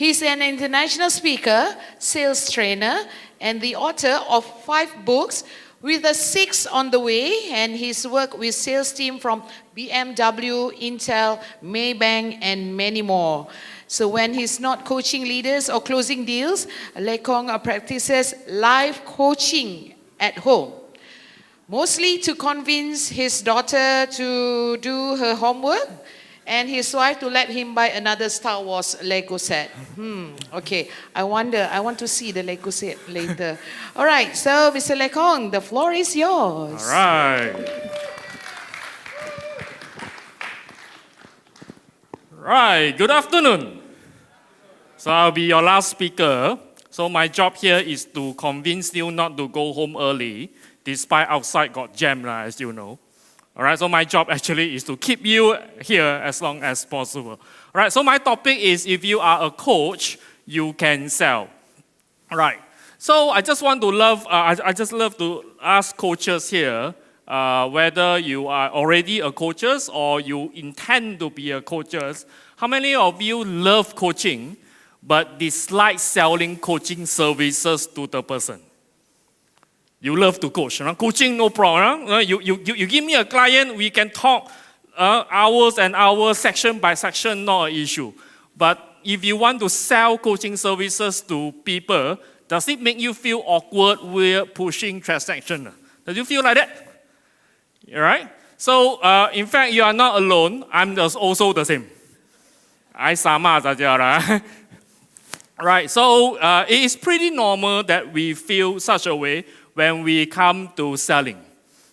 He's an international speaker, sales trainer, and the author of 5 books, with a 6th on the way, and he's worked with sales team from BMW, Intel, Maybank, and many more. So when he's not coaching leaders or closing deals, LeikHong practices live coaching at home, mostly to convince his daughter to do her homework and his wife to let him buy another Star Wars Lego set. Okay, I want to see the Lego set later. All right, so Mr. LeikHong, the floor is yours. All right. Right, good afternoon. So I'll be your last speaker. So my job here is to convince you not to go home early, despite outside got jam, as you know. All right, so my job actually is to keep you here as long as possible. All right, so my topic is if you are a coach, you can sell. All right, so I just love to ask coaches here, whether you are already a coaches or you intend to be a coaches. How many of you love coaching, but dislike selling coaching services to the person? You love to coach. Coaching, no problem. You give me a client, we can talk hours and hours, section by section, not an issue. But if you want to sell coaching services to people, does it make you feel awkward with pushing transaction? Does you feel like that? All right? So, in fact, you are not alone. I'm also the same. I sama saja lah. Right, so it is pretty normal that we feel such a way when we come to selling.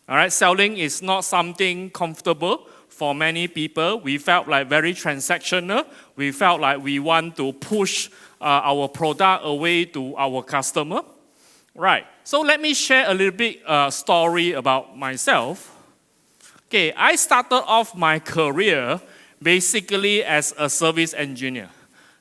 All right, selling is not something comfortable for many people. We felt like very transactional. We felt like we want to push our product away to our customer. Right, so let me share a little bit story about myself. Okay, I started off my career basically as a service engineer.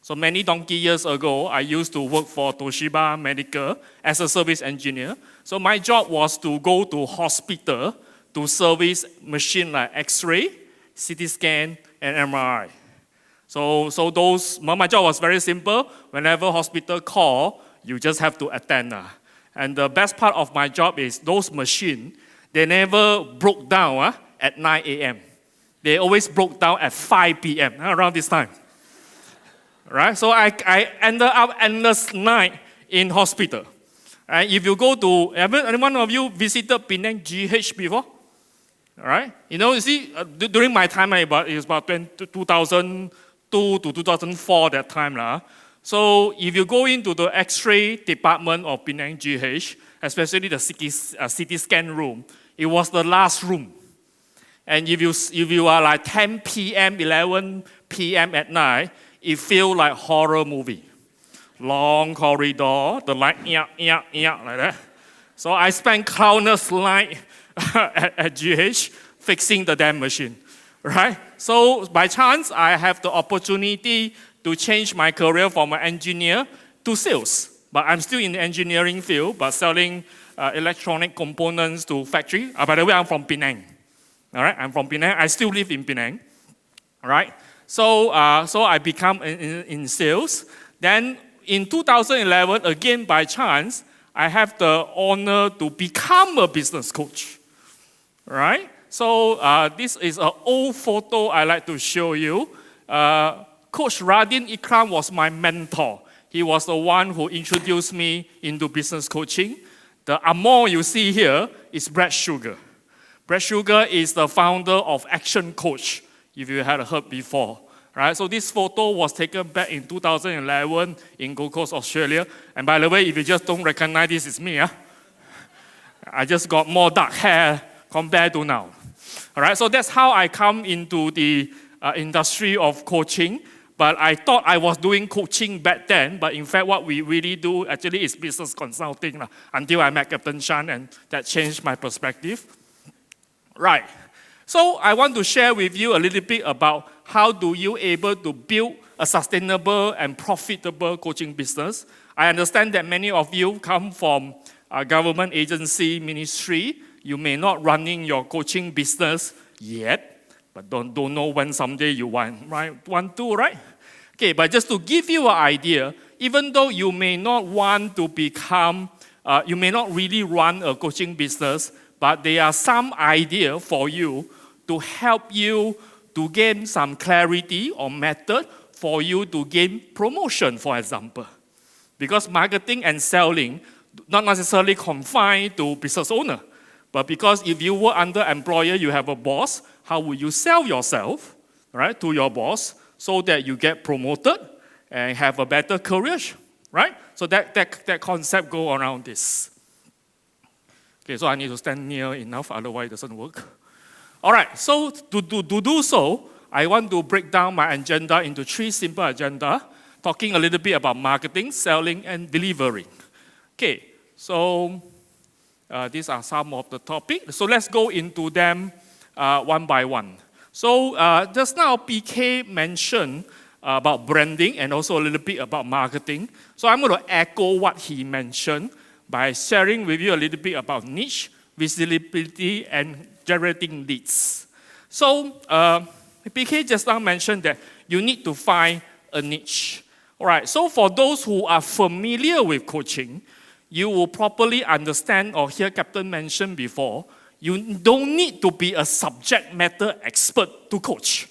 So many donkey years ago, I used to work for Toshiba Medical as a service engineer. So my job was to go to hospital to service machine like X-ray, CT scan, and MRI. So my job was very simple. Whenever hospital call, you just have to attend. And the best part of my job is those machines, they never broke down at 9 a.m. They always broke down at 5 p.m. around this time. Right, so I ended up endless night in hospital. Right, if you go to, anyone of you visited Penang GH before? All right, you see, during my time, it was about 2002 to 2004 that time. So if you go into the X-ray department of Penang GH, especially the CT scan room, it was the last room. And if you are like 10 p.m., 11 p.m. at night, it feels like horror movie. Long corridor, the light, like that. So I spent countless nights at GH fixing the damn machine, right? So by chance, I have the opportunity to change my career from an engineer to sales. But I'm still in the engineering field, but selling electronic components to factory. By the way, I'm from Penang. All right, I'm from Penang. I still live in Penang. All right. So I become in sales. Then in 2011, again by chance, I have the honor to become a business coach. Right? So this is an old photo I like to show you. Coach Radin Ikram was my mentor. He was the one who introduced me into business coaching. The Amor you see here is Brad Sugar. Brad Sugar is the founder of Action Coach, if you had heard before. Right? So this photo was taken back in 2011 in Gold Coast, Australia. And by the way, if you just don't recognize this, it's me. I just got more dark hair compared to now. All right, so that's how I come into the industry of coaching. But I thought I was doing coaching back then. But in fact, what we really do actually is business consulting until I met Captain Chan, and that changed my perspective. Right. So I want to share with you a little bit about how do you able to build a sustainable and profitable coaching business. I understand that many of you come from a government agency, ministry. You may not running your coaching business yet, but don't know when someday you want to, right? Okay, but just to give you an idea, even though you may not want to become, you may not really run a coaching business, but there are some idea for you to help you to gain some clarity or method for you to gain promotion, for example. Because marketing and selling not necessarily confined to business owner, but because if you work under employer, you have a boss, how will you sell yourself, right, to your boss so that you get promoted and have a better career, right? So that concept go around this. Okay, so I need to stand near enough, otherwise it doesn't work. All right, so to do so, I want to break down my agenda into 3 simple agenda, talking a little bit about marketing, selling, and delivering. Okay, so these are some of the topics. So let's go into them one by one. So just now, PK mentioned about branding and also a little bit about marketing. So I'm going to echo what he mentioned by sharing with you a little bit about niche, visibility, and generating leads. So PK just now mentioned that you need to find a niche. All right, so for those who are familiar with coaching, you will properly understand or hear Captain mention before, you don't need to be a subject matter expert to coach,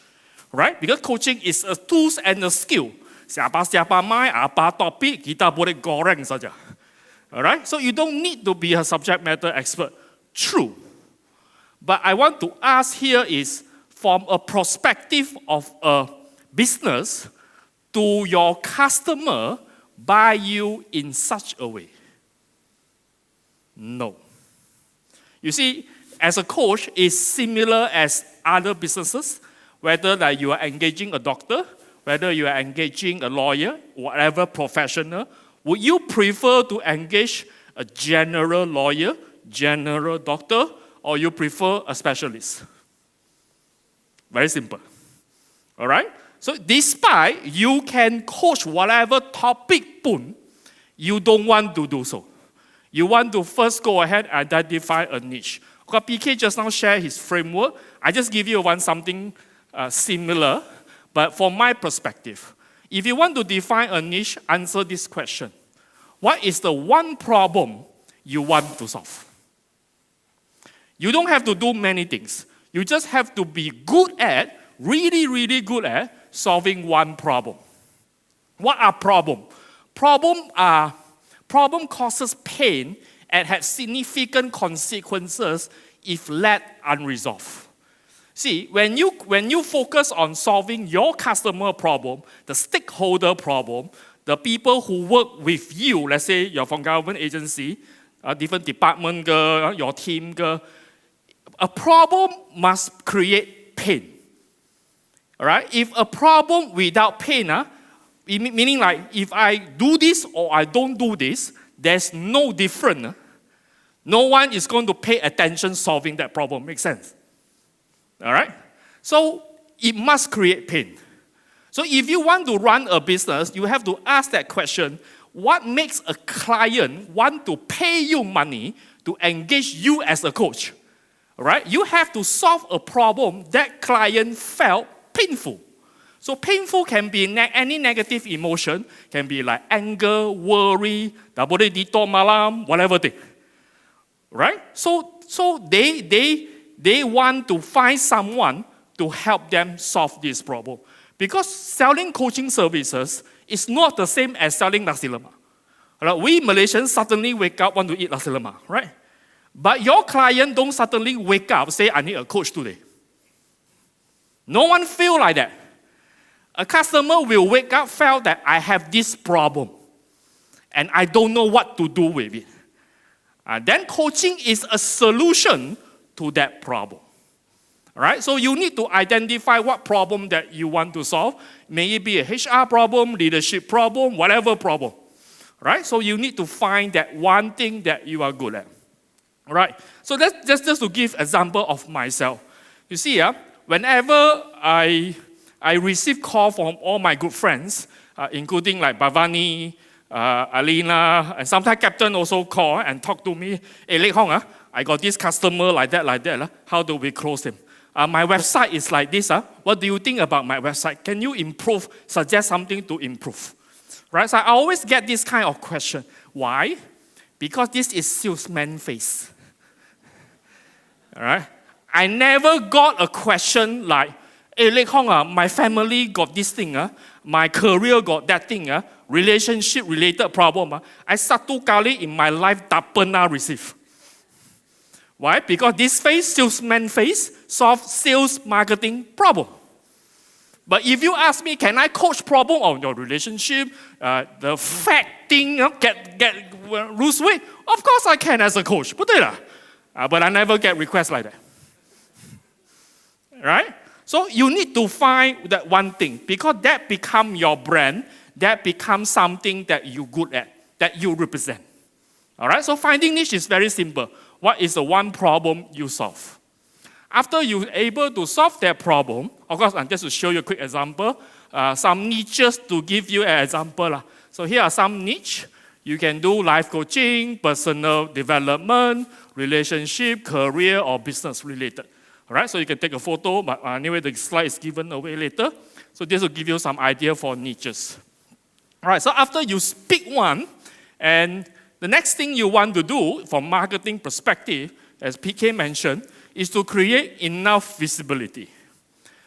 right? Because coaching is a tools and a skill. Siapa-siapa mai, apa topik, kita boleh goreng saja. All right? So you don't need to be a subject matter expert. True. But I want to ask here is, from a perspective of a business, do your customer buy you in such a way? No. You see, as a coach, it's similar as other businesses, whether that you are engaging a doctor, whether you are engaging a lawyer, whatever professional. Would you prefer to engage a general lawyer, general doctor, or you prefer a specialist? Very simple. All right? So despite you can coach whatever topic pun, you don't want to do so. You want to first go ahead and identify a niche. PK just now shared his framework. I just give you something similar, but from my perspective, if you want to define a niche, answer this question. What is the one problem you want to solve? You don't have to do many things. You just have to be good at, really, really good at solving one problem. What are problems? Problem causes pain and has significant consequences if left unresolved. See, when you focus on solving your customer problem, the stakeholder problem, the people who work with you, let's say you're from government agency, different department, your team, a problem must create pain. All right? If a problem without pain, meaning like if I do this or I don't do this, there's no difference. No one is going to pay attention solving that problem. Makes sense? All right? So it must create pain. So if you want to run a business, you have to ask that question, what makes a client want to pay you money to engage you as a coach? All right? You have to solve a problem that client felt painful. So painful can be any negative emotion, can be like anger, worry, boleh dito malam, whatever thing. Right? So they want to find someone to help them solve this problem. Because selling coaching services is not the same as selling nasi lemak. Right? We Malaysians suddenly wake up want to eat nasi lemak, right? But your client don't suddenly wake up say, I need a coach today. No one feel like that. A customer will wake up, feel that I have this problem and I don't know what to do with it. Then coaching is a solution to that problem. All right? So you need to identify what problem that you want to solve. May it be a HR problem, leadership problem, whatever problem. All right? So you need to find that one thing that you are good at. All right? So that's just to give example of myself. You see, whenever I receive call from all my good friends, including like Bhavani, Alina, and sometimes Captain also call and talk to me. Hey, LeikHong, I got this customer like that. How do we close him? my website is like this. What do you think about my website? Can you improve? Suggest something to improve. Right? So I always get this kind of question. Why? Because this is salesman face. All right? I never got a question like, hey, LeikHong, my family got this thing. My career got that thing. Relationship-related problem. I satu kali in my life tak pernah receive. Why? Because this face, salesman face, solve sales marketing problem. But if you ask me, can I coach problem on your relationship, the fat thing, lose weight? Of course I can as a coach. But I never get requests like that. Right? So you need to find that one thing because that becomes your brand, that becomes something that you're good at, that you represent. All right? So finding niche is very simple. What is the one problem you solve? After you're able to solve that problem, of course, I'm just to show you a quick example, some niches to give you an example. So here are some niche. You can do life coaching, personal development, relationship, career, or business related. All right, so you can take a photo, but anyway, the slide is given away later. So this will give you some idea for niches. All right, so after you pick one, and the next thing you want to do from marketing perspective, as PK mentioned, is to create enough visibility.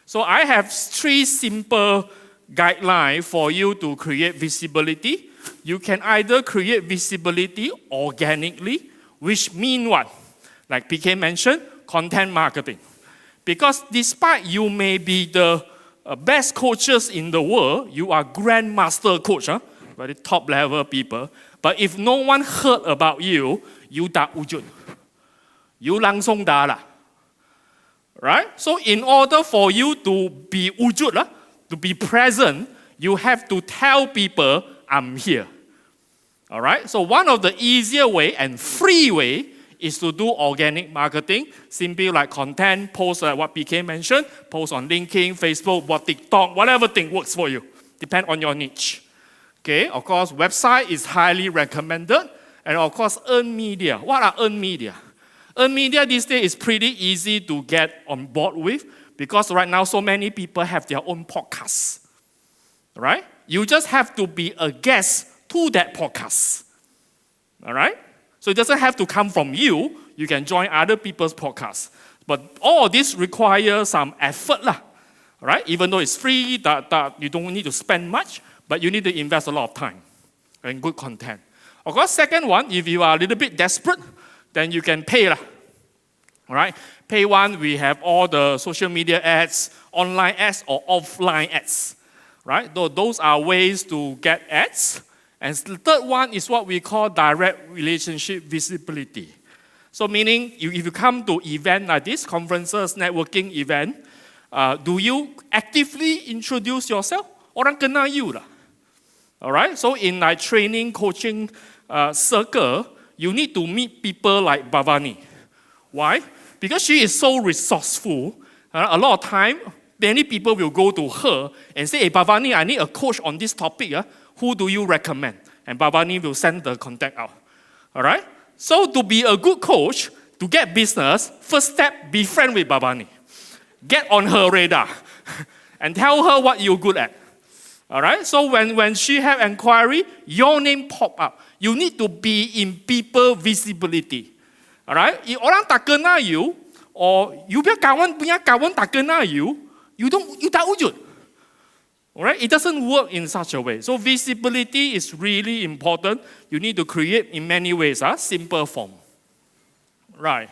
So I have 3 simple guidelines for you to create visibility. You can either create visibility organically, which means what? Like PK mentioned, content marketing. Because despite you may be the best coaches in the world, you are grandmaster coach, very top level people. But if no one heard about you, you tak wujud. You langsung dah lah. Right? So in order for you to be wujud, to be present, you have to tell people, I'm here. All right? So one of the easier way and free way is to do organic marketing, simply like content, post like what PK mentioned, post on LinkedIn, Facebook, TikTok, whatever thing works for you. Depend on your niche. Okay, of course, website is highly recommended. And of course, earned media. What are earned media? Earned media these days is pretty easy to get on board with because right now so many people have their own podcasts. Right? You just have to be a guest to that podcast. All right? So it doesn't have to come from you. You can join other people's podcasts. But all this requires some effort. Right? Even though it's free, you don't need to spend much, but you need to invest a lot of time and good content. Of course, second one, if you are a little bit desperate, then you can pay. All right? Pay one, we have all the social media ads, online ads, or offline ads. Right? Those are ways to get ads. And the third one is what we call direct relationship visibility. So meaning, if you come to event like this, conferences, networking event, do you actively introduce yourself? Orang kenal you lah. All right? So in like training, coaching circle, you need to meet people like Bhavani. Why? Because she is so resourceful. A lot of time, many people will go to her and say, hey, Bhavani, I need a coach on this topic. Who do you recommend? And Bhavani will send the contact out. All right? So to be a good coach, to get business, first step, be friend with Bhavani. Get on her radar and tell her what you're good at. All right? So when she have inquiry, your name pop up. You need to be in people visibility. All right? If orang tak kenal you, or you punya kawan tak kenal you, you tak wujud. All right? It doesn't work in such a way. So visibility is really important. You need to create in many ways, simple form. Right.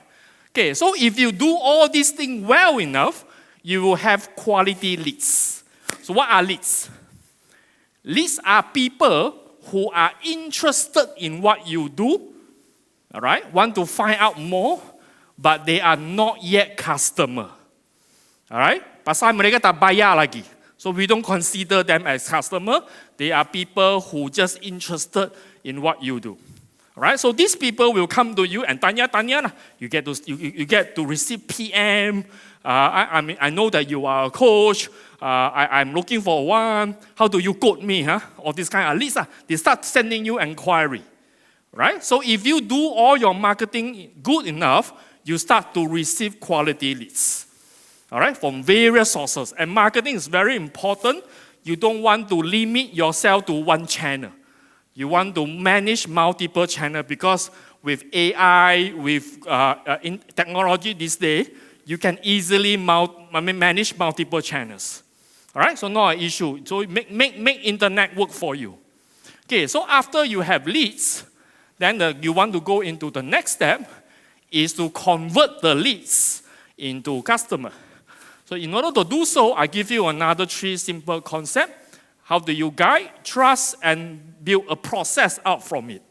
Okay, so if you do all these things well enough, you will have quality leads. So what are leads? Leads are people who are interested in what you do, all right? Want to find out more, but they are not yet customer. All right? Pasal mereka tak bayar lagi. So we don't consider them as customer. They are people who just interested in what you do. All right? So these people will come to you and tanya. You get to receive PM. I know that you are a coach. I'm looking for one. How do you quote me? Or this kind of leads. They start sending you inquiry. Right? So if you do all your marketing good enough, you start to receive quality leads. all right, from various sources. And marketing is very important. You don't want to limit yourself to one channel. You want to manage multiple channels because with AI, with in technology these days, you can easily manage multiple channels. All right, so not an issue. So make internet work for you. Okay, so after you have leads, then you want to go into the next step is to convert the leads into customer. So in order to do so, I give you another 3 simple concepts. How do you guide, trust, and build a process out from it?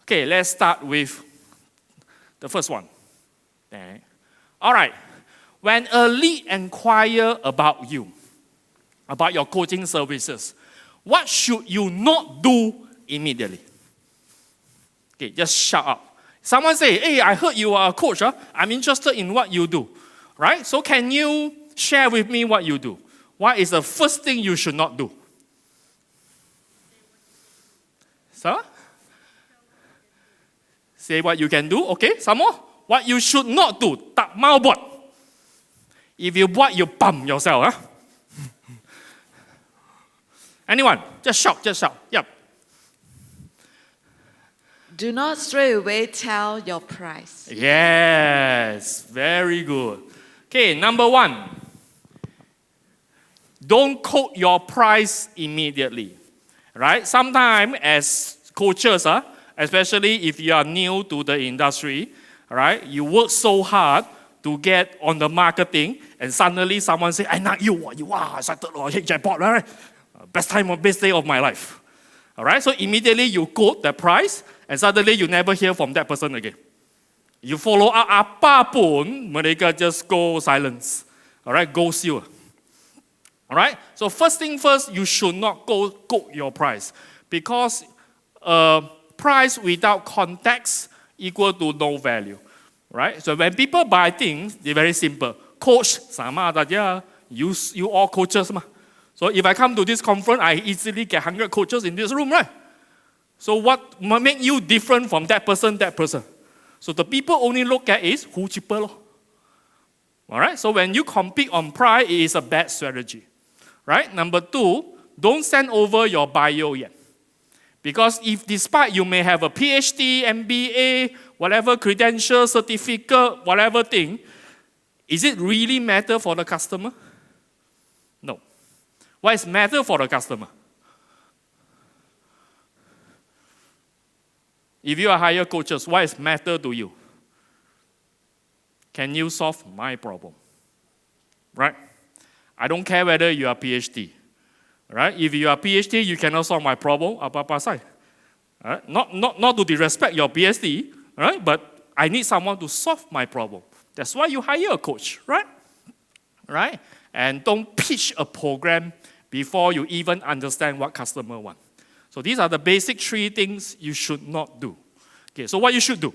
Okay, let's start with the first one. Okay. All right, when a lead inquires about you, about your coaching services, what should you not do immediately? Okay, just shut up. Someone say, hey, I heard you are a coach. Huh? I'm interested in what you do. Right? So can you share with me what you do? What is the first thing you should not do? So? Say what you can do. Okay, some more. What you should not do. Tak mau buat. If you buat, you bum yourself. Huh? Anyone? Just shout, just shout. Yep. Do not straight away tell your price. Yes, very good. Okay, number 1. Don't quote your price immediately. Right? Sometimes as coaches, especially if you are new to the industry, right, you work so hard to get on the marketing, and suddenly someone say, I not you are excited, hit jackpot, right? Best day of my life. All right, so immediately you quote the price, and suddenly you never hear from that person again. You follow up apapun, mereka just go silence. All right, ghost you. All right, so first thing first, you should not quote your price, because price without context equal to no value. Right? So when people buy things, they're very simple. Coach, sama saja. You all coaches ma. So if I come to this conference, I easily get 100 coaches in this room, right? So what make you different from that person, that person? So the people only look at is who cheaper. All right? So when you compete on price, it is a bad strategy. Right? Number 2, don't send over your bio yet. Because if despite you may have a PhD, MBA, whatever credential, certificate, whatever thing, is it really matter for the customer? No. What is matter for the customer? If you are hire coaches, what is matter to you? Can you solve my problem? Right? I don't care whether you are PhD. Right? If you are PhD, you cannot solve my problem. Apa-apa sai. Right? Not to disrespect your PhD, right? But I need someone to solve my problem. That's why you hire a coach, right? Right? And don't pitch a program before you even understand what customer want. So these are the basic 3 things you should not do. Okay, so what you should do?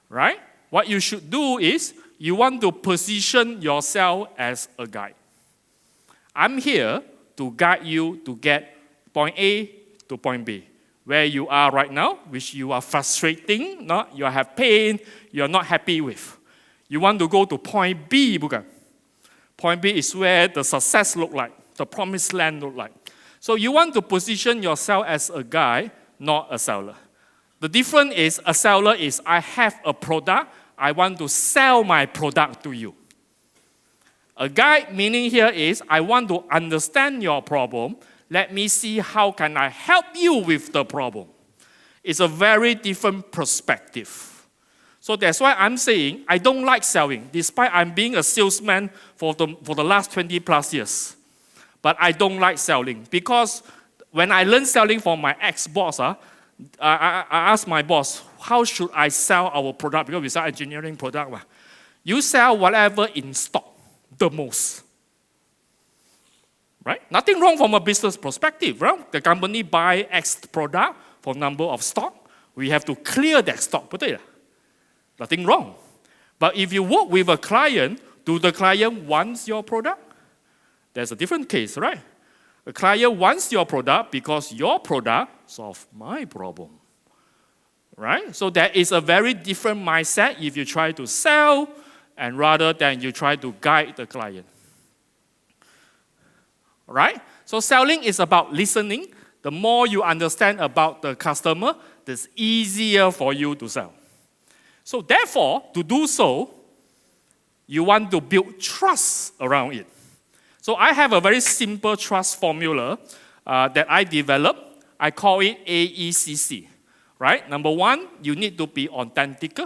Right? What you should do is you want to position yourself as a guide. I'm here to guide you to get point A to point B. Where you are right now, which you are frustrating, you have pain, you are not happy with. You want to go to point B, bukan? Point B is where the success look like, the promised land look like. So you want to position yourself as a guide, not a seller. The difference is a seller is I have a product, I want to sell my product to you. A guide meaning here is I want to understand your problem. Let me see how can I help you with the problem. It's a very different perspective. So that's why I'm saying I don't like selling, despite I'm being a salesman for the last 20 plus years. But I don't like selling because when I learned selling from my ex-boss, I asked my boss, how should I sell our product? Because we sell engineering product. You sell whatever in stock the most. Right? Nothing wrong from a business perspective. Right? The company buy X product for number of stock. We have to clear that stock. Betul? Nothing wrong. But if you work with a client, do the client want your product? There's a different case, right? The client wants your product because your product solves my problem. right? So there is a very different mindset if you try to sell and rather than you try to guide the client. Right? So selling is about listening. The more you understand about the customer, the easier for you to sell. So therefore, to do so, you want to build trust around it. So I have a very simple trust formula that I developed. I call it AECC. Right? Number one, you need to be authentic.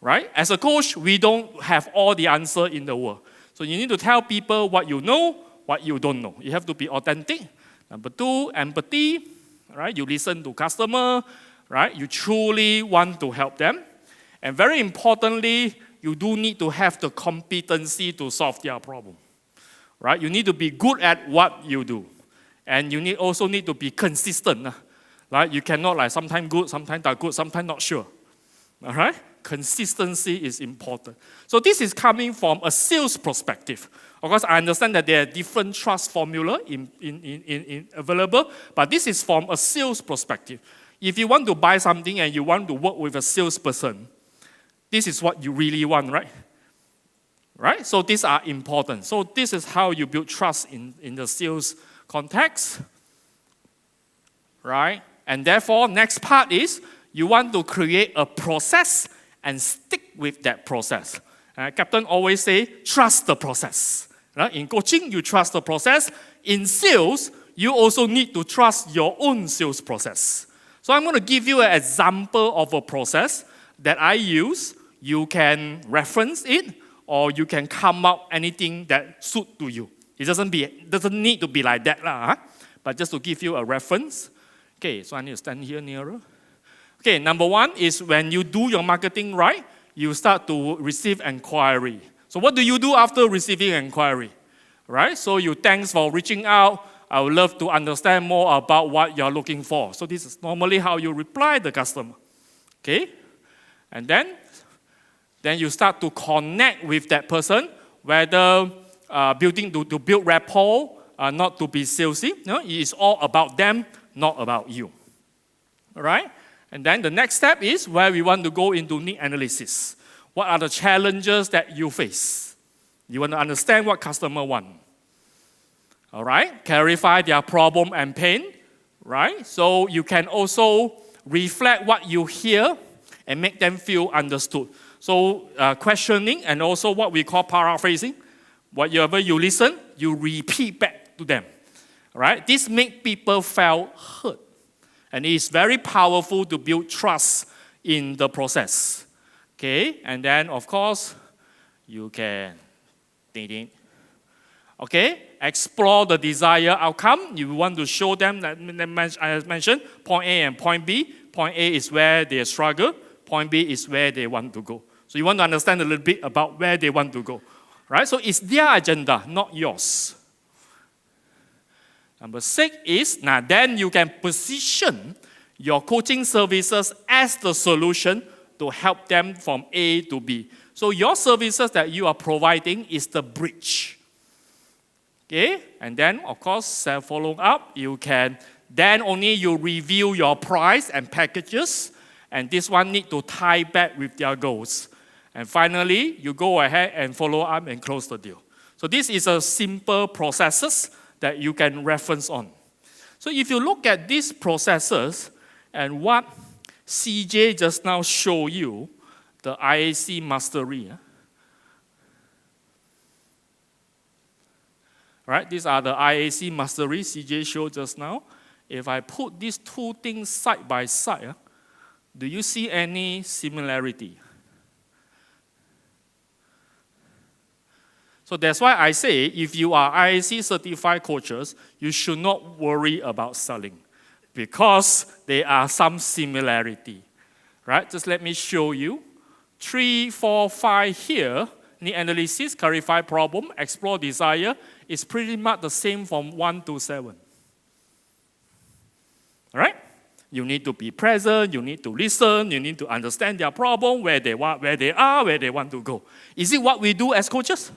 Right? As a coach, we don't have all the answer in the world. So you need to tell people what you know, what you don't know. You have to be authentic. Number two, empathy. Right? You listen to customer. Right? You truly want to help them. And very importantly, you do need to have the competency to solve their problem. Right? You need to be good at what you do. And you also need to be consistent. Right? You cannot like sometimes good, sometimes not good, sometimes not sure. All right? Consistency is important. So this is coming from a sales perspective. Of course, I understand that there are different trust formula available, but this is from a sales perspective. If you want to buy something and you want to work with a salesperson, this is what you really want, right? Right? So these are important. So this is how you build trust in the sales context. Right? And therefore, next part is you want to create a process and stick with that process. Captain always say, trust the process. Right? In coaching, you trust the process. In sales, you also need to trust your own sales process. So I'm going to give you an example of a process that I use. You can reference it, or you can come up anything that suits to you. It doesn't need to be like that, but just to give you a reference. Okay, so I need to stand here nearer. Okay, number one is when you do your marketing right, you start to receive inquiry. So what do you do after receiving inquiry? Right? So you thanks for reaching out. I would love to understand more about what you're looking for. So this is normally how you reply the customer. Okay? And then you start to connect with that person, whether building to build rapport, not to be salesy. No, it is all about them, not about you. All right? And then the next step is where we want to go into need analysis. What are the challenges that you face? You want to understand what customer want. All right? Clarify their problem and pain. Right? So you can also reflect what you hear and make them feel understood. So questioning and also what we call paraphrasing. Whatever you listen, you repeat back to them. Right? This makes people feel heard. And it is very powerful to build trust in the process. Okay? And then, of course, you can explore the desired outcome. You want to show them that I mentioned point A and point B. Point A is where they struggle. Point B is where they want to go. So you want to understand a little bit about where they want to go. Right? So it's their agenda, not yours. Number 6 is, now then you can position your coaching services as the solution to help them from A to B. So your services that you are providing is the bridge. Okay? And then, of course, follow up, you can, then only you review your price and packages, and this one need to tie back with their goals. And finally, you go ahead and follow up and close the deal. So this is a simple processes that you can reference on. So if you look at these processes and what CJ just now showed you, the IAC mastery. Right, these are the IAC mastery CJ showed just now. If I put these two things side by side, do you see any similarity? So that's why I say, if you are IAC certified coaches, you should not worry about selling because there are some similarity. Right? Just let me show you. 3, 4, 5 here, need analysis, clarify problem, explore desire, is pretty much the same from 1 to 7. All right? You need to be present, you need to listen, you need to understand their problem, where they are, where they want to go. Is it what we do as coaches?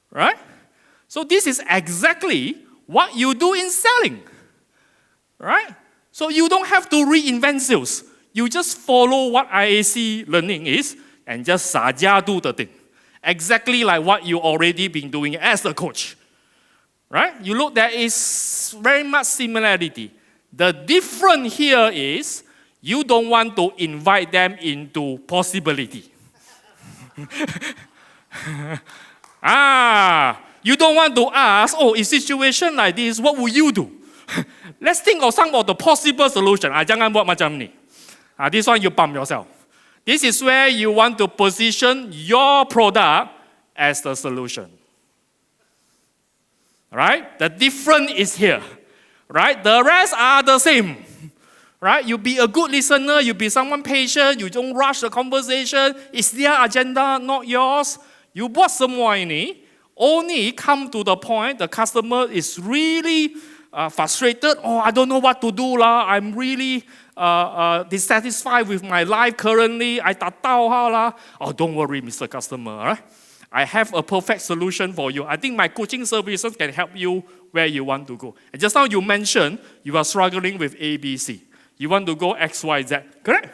Right? So this is exactly what you do in selling. Right? So you don't have to reinvent sales. You just follow what IAC learning is and just saja do the thing. Exactly like what you already been doing as a coach. Right? You look, there is very much similarity. The difference here is you don't want to invite them into possibility. You don't want to ask, in situation like this, what will you do? Let's think of some of the possible solution. Jangan buat macam ni. This one you pump yourself. This is where you want to position your product as the solution. Right? The difference is here. Right? The rest are the same. Right? You be a good listener, you be someone patient, you don't rush the conversation. It's their agenda, not yours. You buat semua ini, only come to the point the customer is really frustrated. I don't know what to do lah. I'm really dissatisfied with my life currently. I tak tahu how lah. Don't worry, Mr. Customer. Right? I have a perfect solution for you. I think my coaching services can help you where you want to go. And just now you mentioned you are struggling with ABC. You want to go X, Y, Z. Correct?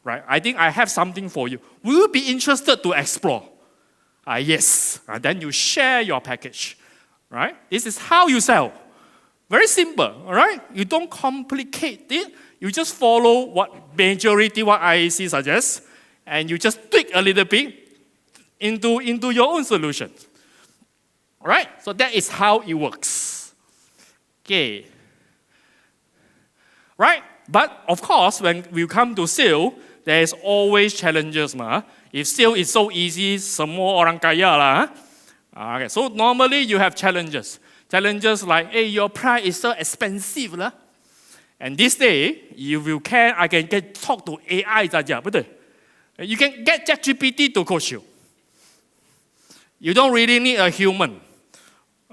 Right? I think I have something for you. Will you be interested to explore? Yes. Then you share your package. Right? This is how you sell. Very simple. All right? You don't complicate it. You just follow what IAC suggests, and you just tweak a little bit into your own solution. All right? So that is how it works. Okay. Right? But of course, when we come to sale, there is always challenges. If sale is so easy, semua orang kaya lah. Okay. So normally you have challenges. Challenges like, your price is so expensive lah. And this day, if you can, I can talk to AI saja, betul? You can get ChatGPT to coach you. You don't really need a human.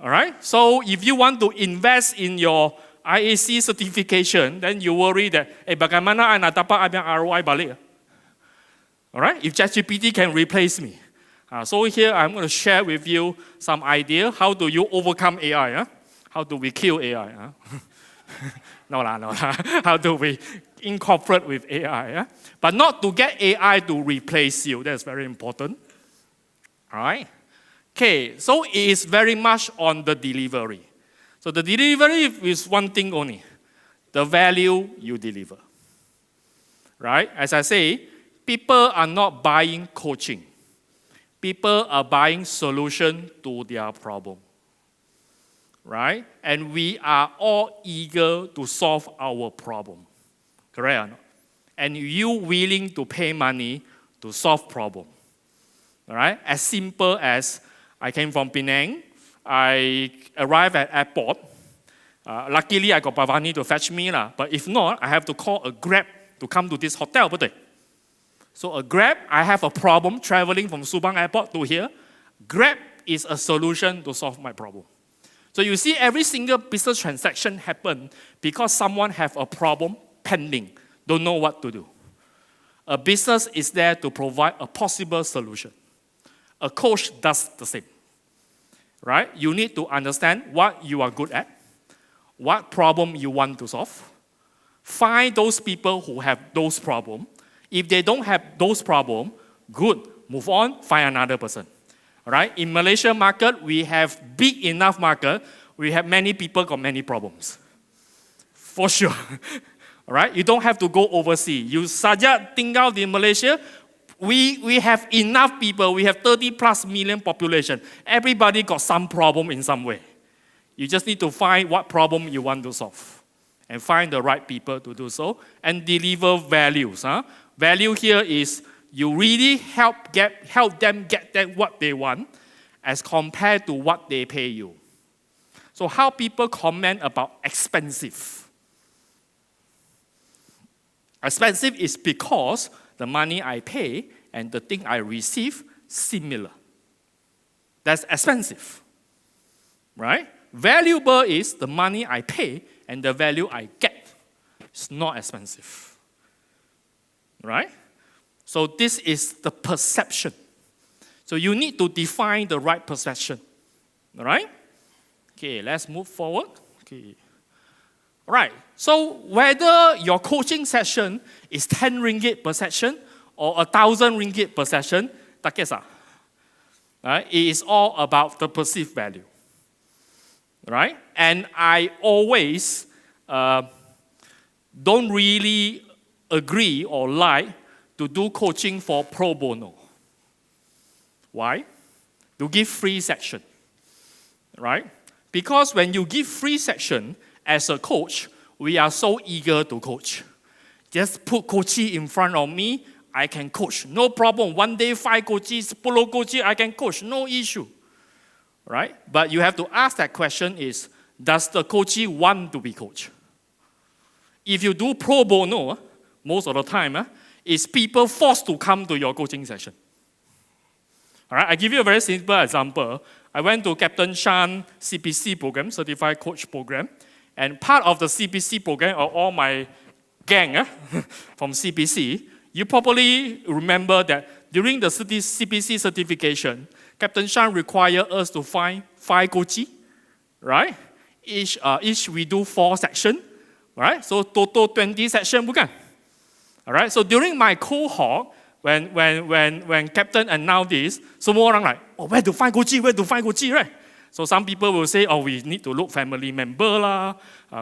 All right? So if you want to invest in your IAC certification, then you worry that, bagaimana I nak dapat ROI balik? All right? If ChatGPT can replace me. So here I'm going to share with you some idea. How do you overcome AI? How do we kill AI? No. How do we incorporate with AI? But not to get AI to replace you. That's very important. All right? Okay, so it is very much on the delivery. So the delivery is one thing only. The value you deliver. Right? As I say, people are not buying coaching. People are buying solution to their problem. Right? And we are all eager to solve our problem. Correct or not? And you willing to pay money to solve problem. All right? As simple as I came from Penang. I arrived at airport. Luckily, I got Pavani to fetch me. But if not, I have to call a Grab to come to this hotel. So a Grab, I have a problem traveling from Subang Airport to here. Grab is a solution to solve my problem. So you see every single business transaction happen because someone have a problem pending, don't know what to do. A business is there to provide a possible solution. A coach does the same. Right? You need to understand what you are good at, what problem you want to solve. Find those people who have those problems. If they don't have those problems, good, move on, find another person. Right? In Malaysia market, we have big enough market. We have many people got many problems. For sure. Right? You don't have to go overseas. You saja tinggal di Malaysia, we have enough people. We have 30 plus million population. Everybody got some problem in some way. You just need to find what problem you want to solve. And find the right people to do so. And deliver values. Value here is you really help them get what they want as compared to what they pay you. So how people comment about expensive. Expensive is because the money I pay and the thing I receive similar. That's expensive. Right? Valuable is the money I pay and the value I get. It's not expensive. Right? So this is the perception. So you need to define the right perception. All right? Okay, let's move forward. Okay. Right. So whether your coaching session is 10 ringgit per session or 1,000 ringgit per session, tak kisah. Right? It is all about the perceived value. Right? And I always don't really agree or like to do coaching for pro bono. Why? To give free section. Right? Because when you give free section, as a coach, we are so eager to coach. Just put coachee in front of me, I can coach. No problem. One day, 5 coaches, polo coachee, I can coach. No issue. Right? But you have to ask that question is, does the coachee want to be coached? If you do pro bono, most of the time, is people forced to come to your coaching session. All right? I give you a very simple example. I went to Captain Shan CPC program, Certified Coach program. And part of the CPC program are all my gang from CPC. You probably remember that during the CPC certification, Captain Shan required us to find 5 coaches, right? Each we do 4 sections, right? So total 20 sections, bukan? All right. So during my cohort, when Captain announced this, semua orang like, oh, where to find coaches, right? So some people will say, oh, we need to look family member lah,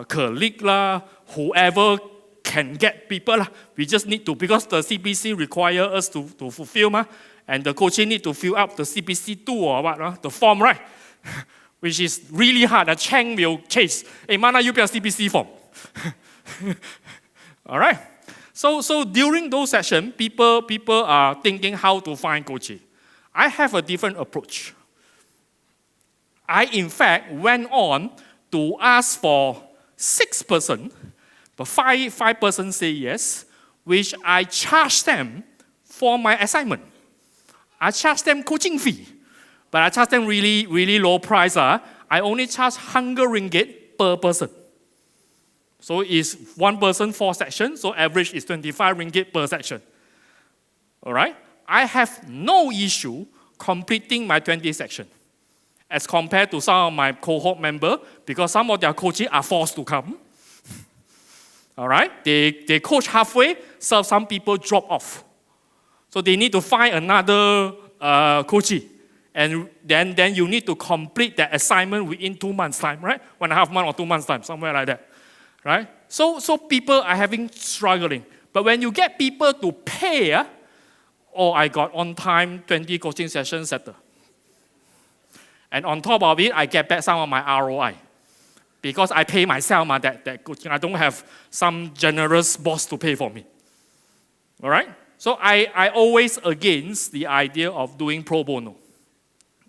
colleague lah, whoever can get people lah. We just need to, because the CPC require us to fulfill ma, and the coaching need to fill up the CPC 2 or what, the form, right? Which is really hard. The Cheng will chase. Hey, mana you punya CPC form? All right. So during those sessions, people are thinking how to find coaching. I have a different approach. I, in fact, went on to ask for 6 persons, but 5 persons say yes, which I charge them for my assignment. I charge them coaching fee, but I charge them really, really low price. I only charge 100 ringgit per person. So it's 1 person 4 sections, so average is 25 ringgit per section. All right? I have no issue completing my 20 sections. As compared to some of my cohort members, because some of their coaches are forced to come. All right? They coach halfway, so some people drop off. So they need to find another coachee. And then you need to complete that assignment within 2 months' time, right? 1.5 months or 2 months' time, somewhere like that. Right? So people are having struggling. But when you get people to pay, I got on time 20 coaching sessions settled. And on top of it, I get back some of my ROI. Because I pay myself that coaching. I don't have some generous boss to pay for me. All right? So I always against the idea of doing pro bono.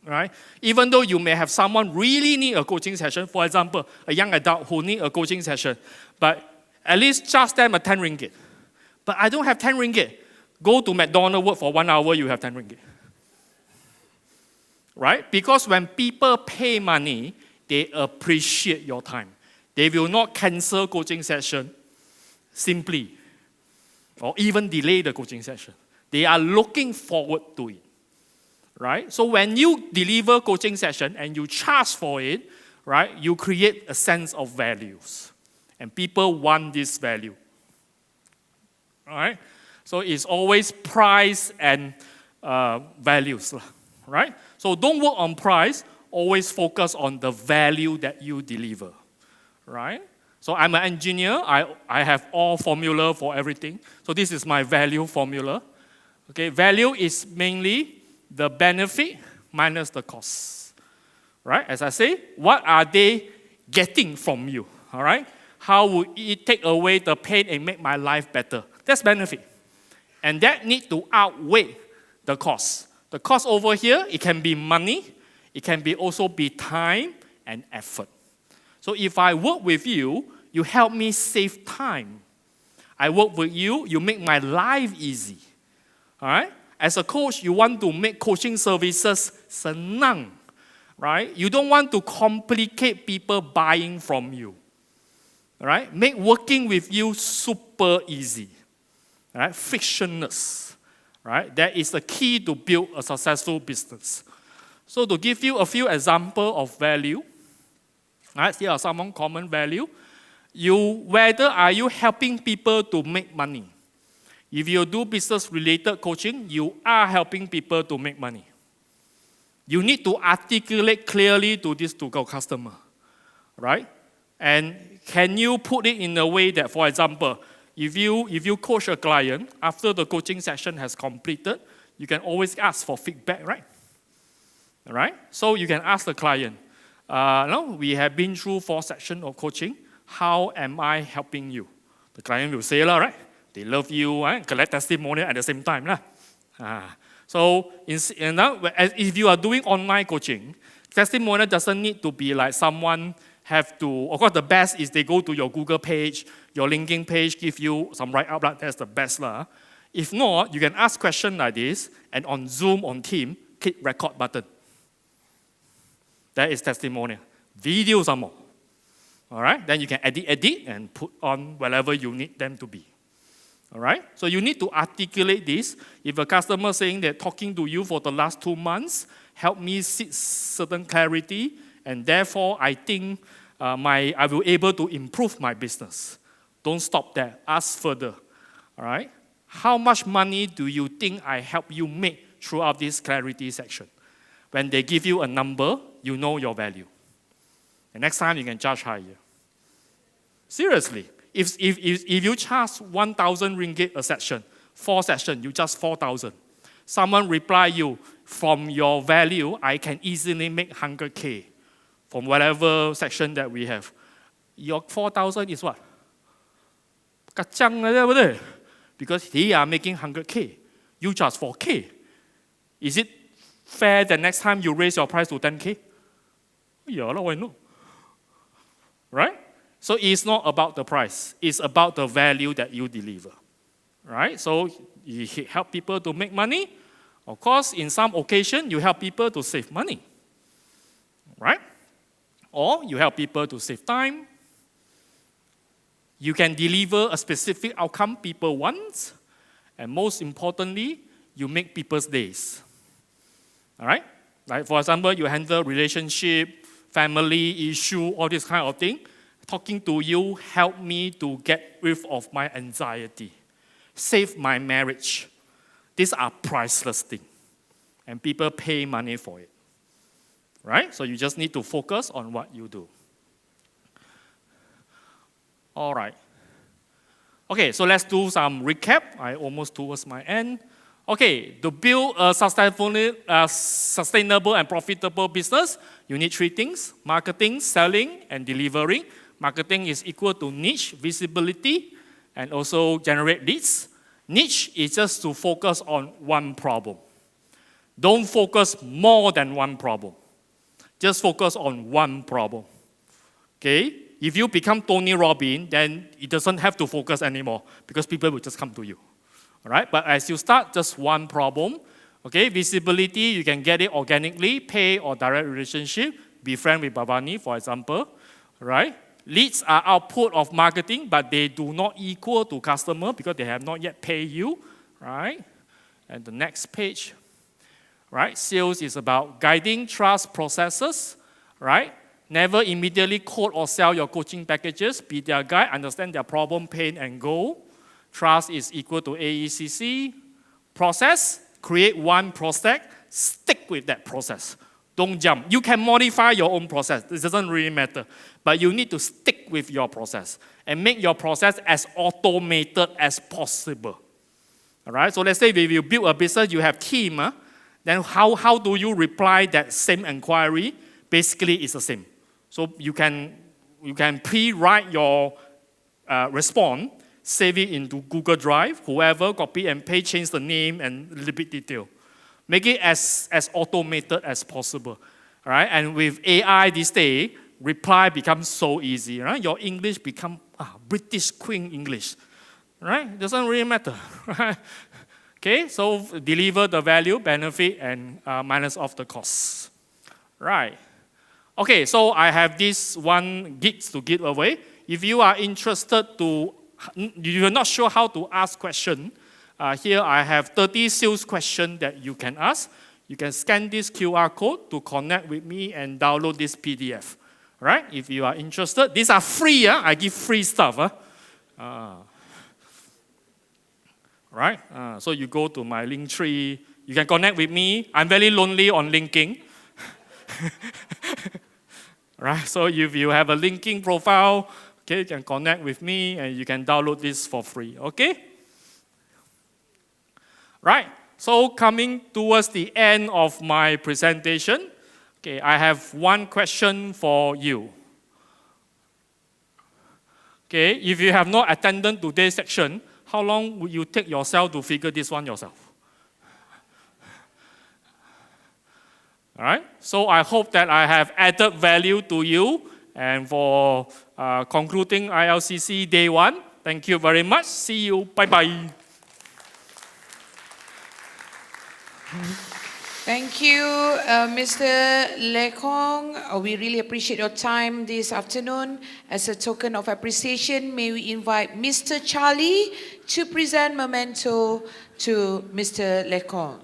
Right? Even though you may have someone really need a coaching session, for example, a young adult who need a coaching session, but at least charge them a 10 ringgit. But I don't have 10 ringgit. Go to McDonald's, work for 1 hour, you have 10 ringgit. Right? Because when people pay money, they appreciate your time. They will not cancel coaching session simply, or even delay the coaching session. They are looking forward to it. Right? So when you deliver coaching session and you charge for it, right, you create a sense of values. And people want this value. All right? So it's always price and values. Right? So don't work on price, always focus on the value that you deliver. Right? So I'm an engineer, I have all formula for everything. So this is my value formula. Okay, value is mainly the benefit minus the cost. Right? As I say, what are they getting from you? All right? How would it take away the pain and make my life better? That's benefit. And that need to outweigh the cost. The cost over here, it can be money, it can be also be time and effort. So if I work with you, you help me save time. I work with you, you make my life easy. All right? As a coach, you want to make coaching services senang. Right? You don't want to complicate people buying from you. All right? Make working with you super easy. All right? Frictionless. Right? That is the key to build a successful business. So to give you a few examples of value, right? Here are some common value. whether are you helping people to make money. If you do business-related coaching, you are helping people to make money. You need to articulate clearly to this to your customer, right? And can you put it in a way that, for example, if you coach a client, after the coaching session has completed, you can always ask for feedback, right? All right? So you can ask the client, no, we have been through 4 sessions of coaching. How am I helping you? The client will say, right? They love you, collect testimonial at the same time. So if you are doing online coaching, testimonial doesn't need to be like someone have to, of course the best is they go to your Google page, your LinkedIn page, give you some write-up, that's the best. If not, you can ask questions like this, and on Zoom, on Teams, click record button. That is testimonial. Video some more. All right? Then you can edit, and put on wherever you need them to be. All right? So you need to articulate this. If a customer saying that talking to you for the last 2 months helped me see certain clarity, and therefore I think I will be able to improve my business. Don't stop there. Ask further. All right? How much money do you think I help you make throughout this clarity section? When they give you a number, you know your value. And next time you can charge higher. Seriously, if you charge 1,000 ringgit a session, 4 sessions, you charge 4,000. Someone reply you, from your value, I can easily make 100K from whatever section that we have. Your 4,000 is what? Kacang over there. Because they are making 100K. You charge 4K. Is it fair that next time you raise your price to 10K? Yeah, why not? Right? So it's not about the price. It's about the value that you deliver. Right? So you help people to make money. Of course, in some occasion, you help people to save money. Right? Or you help people to save time. You can deliver a specific outcome people want. And most importantly, you make people's days. All right? Like for example, you handle relationship, family issue, all this kind of thing. Talking to you help me to get rid of my anxiety, save my marriage. These are priceless things. And people pay money for it. Right? So you just need to focus on what you do. All right. Okay, so let's do some recap. I almost towards my end. Okay, to build a sustainable and profitable business, you need 3 things: marketing, selling, and delivering. Marketing is equal to niche, visibility, and also generate leads. Niche is just to focus on one problem. Don't focus more than one problem. Just focus on one problem. Okay? If you become Tony Robbins, then it doesn't have to focus anymore because people will just come to you. All right? But as you start, just one problem. Okay? Visibility, you can get it organically, pay or direct relationship. Be friend with Bhavani, for example. Right? Leads are output of marketing, but they do not equal to customer because they have not yet paid you. Right? And the next page. Right? Sales is about guiding trust processes. Right? Never immediately quote or sell your coaching packages. Be their guide, understand their problem, pain, and goal. Trust is equal to AECC. Process, create one process, stick with that process. Don't jump. You can modify your own process. It doesn't really matter. But you need to stick with your process and make your process as automated as possible. All right? So let's say if you build a business, you have team, then how do you reply that same inquiry? Basically, it's the same. So you can pre-write your response, save it into Google Drive, whoever, copy and paste, change the name and a little bit detail. Make it as automated as possible. All right? And with AI this day, reply becomes so easy. Right? Your English become British Queen English. Right? It doesn't really matter. Right? Okay, so deliver the value, benefit, and minus off the costs. Right. Okay, so I have this 1 gig to give away. If you are interested you're not sure how to ask question, here I have 30 sales questions that you can ask. You can scan this QR code to connect with me and download this PDF. Right? If you are interested, these are free. I give free stuff. Right? So you go to my link tree. You can connect with me. I'm very lonely on linking. Right? So if you have a linking profile, okay, you can connect with me and you can download this for free. Okay? Right? So coming towards the end of my presentation, okay, I have one question for you. Okay, if you have not attended today's section, how long would you take yourself to figure this one yourself? All right, so I hope that I have added value to you. And for concluding ILCC Day 1, thank you very much. See you. Bye-bye. Thank you, Mr. LeikHong. We really appreciate your time this afternoon. As a token of appreciation, may we invite Mr. Charlie to present memento to Mr. LeikHong.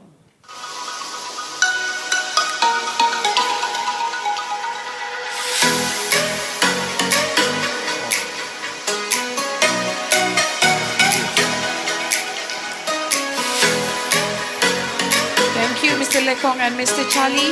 Thank you, Mr. LeikHong and Mr. Charlie.